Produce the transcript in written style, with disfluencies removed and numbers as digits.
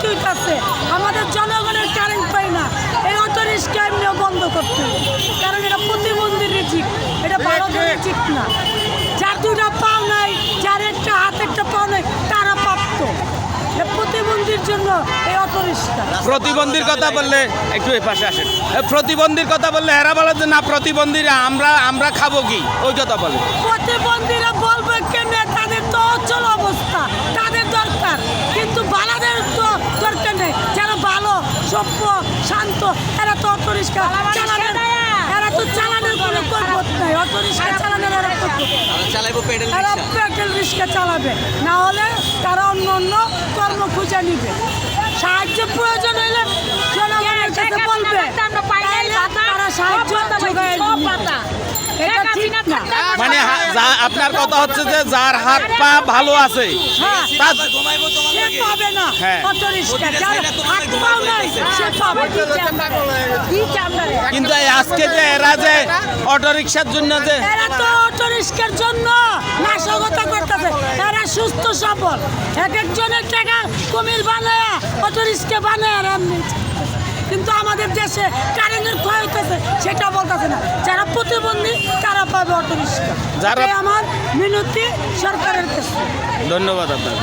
ক্ষতি হইতেছে, আমাদের জনগণের কারেন্ট পাই না, এই অটো রিক্সা এমনিও বন্ধ করতে হবে। কারণ এটা প্রতিবন্ধীর রিজিক, এটা ভারতের রিজিক না। যার দুটা পাও নাই, যার একটা হাত একটা পাও নাই, তারা প্রাপ্ত। প্রতিবন্ধীর জন্য এই অটো রিক্সা। প্রতিবন্ধীর কথা বললে একটু এই পাশে আসেন। প্রতিবন্ধীর কথা বললে এরা বলে যে না প্রতিবন্ধীরা আমরা খাবো কি, ওই কথা বলে। প্রতিবন্ধীরা বলবে কেমনে, তাদের তো অচল অবস্থা, তাদের দরকার, কিন্তু বালাদের তো দরকার নেই। যারা ভালো সভ্য শান্ত এরা তো অটো রিক্সা চালানোর, এরা তো চালানোর কোনো কর্মত নাই। অটো রিক্সা চালানোর এরা এরা পেডেল রিক্সা চালাবে, না হলে তারা অন্য অন্য কর্ম খুঁজে নিবে। সাহায্য প্রয়োজন হলে জনগণের কাছে বলবে, তারা সাহায্য যোগায় দিবে। এটা ঠিক না। মানে আপনার কথা হচ্ছে যে যার হাত পা ভালো আছে তার সে পাবে না হ্যাঁ। অটো রিক্সা, যার হাত পাও নাই সে পাবে। কিন্তু এই আজকে যে এরা যে অটো রিক্সার জন্য যে এরা তো অটো রিক্সার জন্য নাশকতা করতেছে, এরা সুস্থ সবল, এক একজনের টাকা কুমির বানায় অটো রিক্সা বানায় আর এমনি। কিন্তু আমাদের দেশে কারেন্টের ক্ষয় হইতেছে সেটা বলতেছে না। যারা প্রতিবন্ধী তারা পাবে অটো রিক্সা। যারা আমার মিনতি সরকারের কাছে। ধন্যবাদ আপনার।